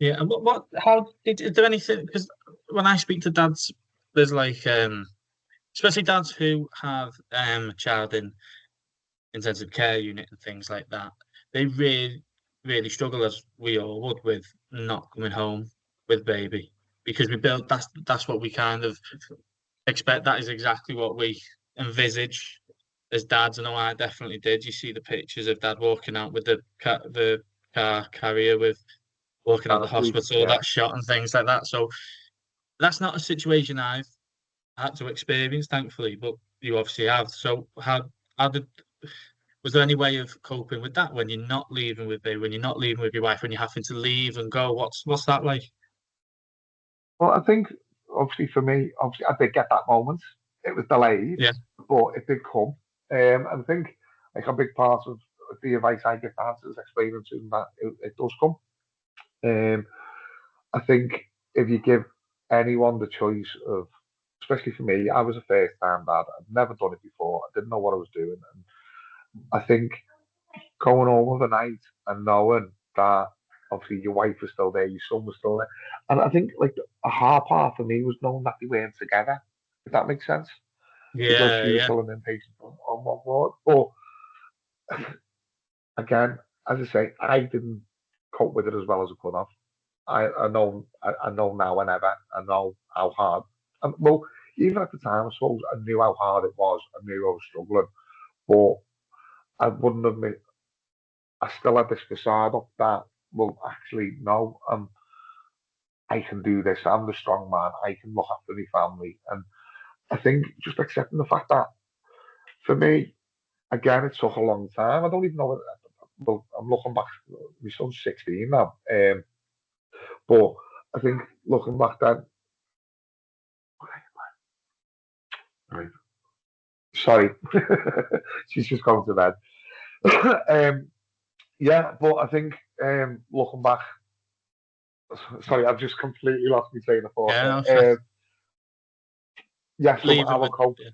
Yeah, and is there anything? Because when I speak to dads, there's like, especially dads who have a child in intensive care unit and things like that, they really struggle, as we all would, with not coming home with baby because we built that's what we kind of expect. That is exactly what we envisage as dads. I know I definitely did. You see the pictures of dad walking out with the car carrier with walking out the Honestly, hospital, yeah. that shot and things like that. So that's not a situation I've had to experience, thankfully, but you obviously have. So how did was there any way of coping with that when you're not leaving with baby, when you're not leaving with your wife, when you're having to leave and go? What's that like? Well, I think obviously for me, obviously I did get that moment. It was delayed, Yeah, but it did come. And I think like a big part of the advice I give to answers is explaining to them that it does come. Um, I think if you give anyone the choice of, especially for me, I was a first time dad. I'd never done it before. I didn't know what I was doing, and I think going home overnight and knowing that obviously your wife was still there, your son was still there, and I think like a hard part for me was knowing that they weren't together. If that makes sense, because yeah, she was yeah. still an inpatient on one ward. But again, as I say, I didn't cope with it as well as I could have. I know now and ever. I know how hard. And well, even at the time, I suppose I knew how hard it was. I knew I was struggling, but I wouldn't have. I still had this facade up that, well, actually, no, I can do this. I'm the strong man. I can look after my family. And I think just accepting the fact that for me, again, it took a long time. I don't even know. Well, I'm looking back. My son's 16 now. But I think looking back then, right, sorry, she's just going to bed. um, yeah, but I think looking back, sorry, I've just completely lost my train of thought Yeah, no, there. Yeah, so leaving our with cope, yeah.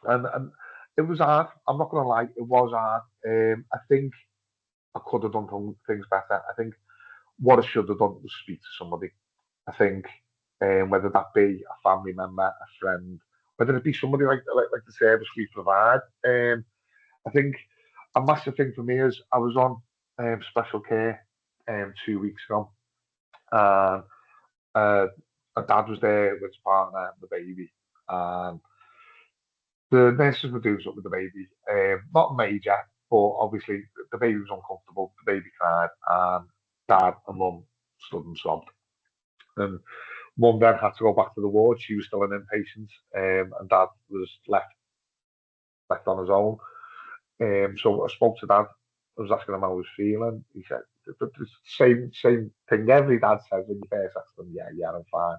and it was hard. I'm not gonna lie, it was hard. I think I could have done things better. I think what I should have done was speak to somebody. I think whether that be a family member, a friend, whether it be somebody like the service we provide. I think a massive thing for me is I was on special care 2 weeks ago, and uh, a dad was there with his partner, the baby, and the nurses were doing something with the baby. Not major, but obviously the baby was uncomfortable. The baby cried, and dad and mum stood and sobbed. And mum then had to go back to the ward. She was still an inpatient, and dad was left on his own. So I spoke to dad. I was asking him how he was feeling. He said the same thing every dad says when you first ask them, yeah, yeah, I'm fine.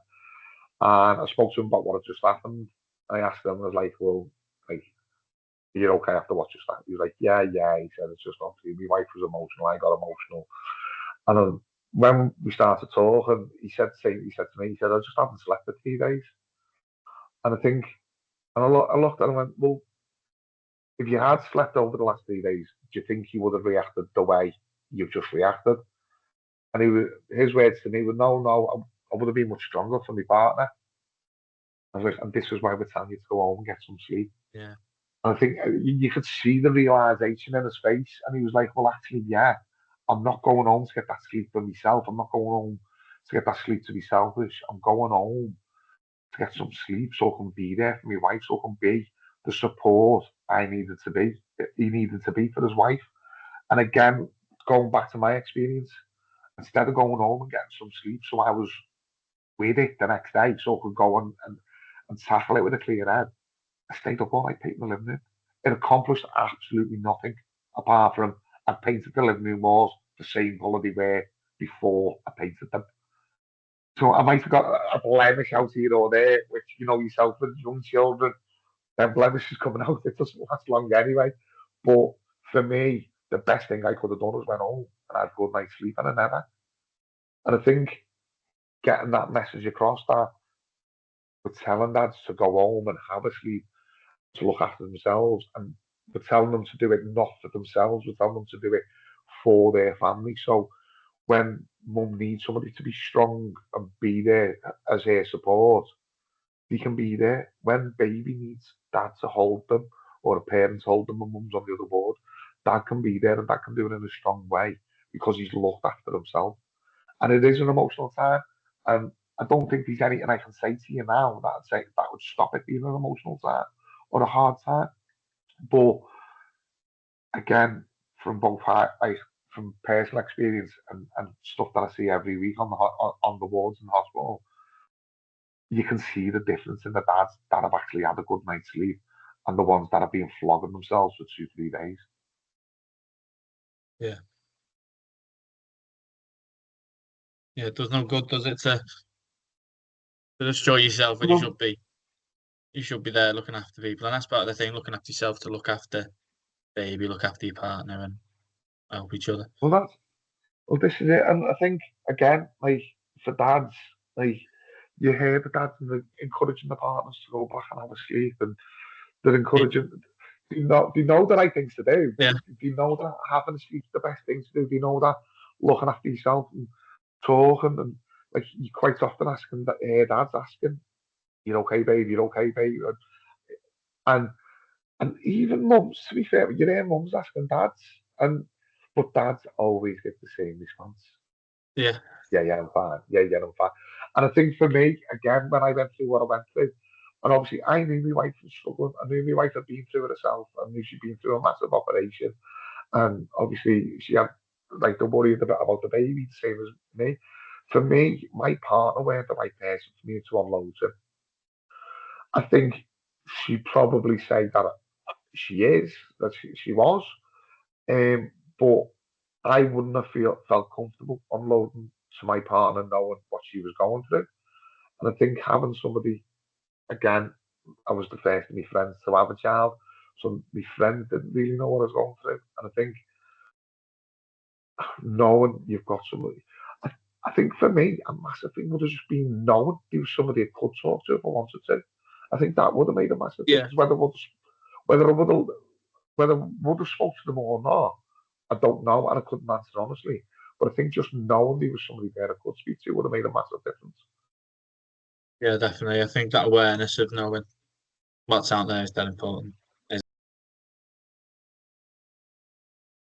And I spoke to him about what had just happened. I asked him, I was like, well, like, you're okay after what just happened? He was like, yeah, yeah. He said, it's just obviously my wife was emotional. I got emotional. And when we started talking, he said to me, he said, I just haven't slept for 3 days. And I think, I looked at him and went, well, if you had slept over the last 3 days, do you think you would have reacted the way you've just reacted? And his words to me were, no, no, I would have been much stronger for my partner. I was like, and this is why we're telling you to go home and get some sleep. Yeah. And I think you could see the realization in his face. And he was like, well, actually, yeah, I'm not going home to get that sleep for myself. I'm not going home to get that sleep to be selfish. I'm going home to get some sleep so I can be there for my wife, so I can be the support I needed to be, he needed to be for his wife. And again, going back to my experience, instead of going home and getting some sleep, so I was with it the next day, so I could go on and tackle it with a clear head. I stayed up all night painting the living room. It accomplished absolutely nothing apart from I painted the living room walls the same colour they were before I painted them. So I might have got a blemish out here or there, which you know yourself with young children, then blemishes coming out. It doesn't last long anyway. But for me, the best thing I could have done was went home and had a good night's sleep, and I never. And I think getting that message across that we're telling dads to go home and have a sleep, to look after themselves, and we're telling them to do it not for themselves, we're telling them to do it for their family. So when mum needs somebody to be strong and be there as her support, they can be there. When baby needs dad to hold them, or a parent hold them, and mum's on the other board, dad can be there and dad can do it in a strong way because he's looked after himself. And it is an emotional time. And I don't think there's anything I can say to you now that I'd say that would stop it being an emotional time or a hard time. But again, from both like from personal experience and stuff that I see every week on the wards in the hospital, you can see the difference in the dads that have actually had a good night's sleep and the ones that have been flogging themselves for 2-3 days. Yeah. Yeah, it does no good, does it, to destroy yourself when you should be there looking after people. And that's part of the thing, looking after yourself to look after baby, look after your partner and help each other. Well, this is it. And I think, again, like, for dads, like, you hear the dads and they're encouraging the partners to go back and have a sleep, and they're encouraging, they know the right things to do. Yeah. They know that having a sleep's the best thing to do. They know that looking after yourself and talking, and like, you quite often asking, dads asking, you're okay, babe, you're okay, babe. And even mums, to be fair, you hear mums asking dads, but dads always get the same response. Yeah. Yeah, I'm fine. Yeah, I'm fine. And I think for me, again, when I went through what I went through, and obviously I knew my wife was struggling. I knew my wife had been through it herself. I knew she'd been through a massive operation. And obviously she had like the worry about the baby, the same as me. For me, my partner weren't the right person for me to unload to. I think she'd probably say that she is, that she was. But I wouldn't have felt comfortable unloading to my partner knowing what she was going through. And I think having somebody, again, I was the first of my friends to have a child, so my friend didn't really know what I was going through. And I think knowing you've got somebody, I think for me, a massive thing would have just been knowing there was somebody I could talk to if I wanted to. I think that would have made a massive difference. Whether I would have spoke to them or not, I don't know, and I couldn't answer honestly. But I think just knowing there was somebody there I could speak to would have made a massive difference. Yeah, definitely. I think that awareness of knowing what's out there is that important.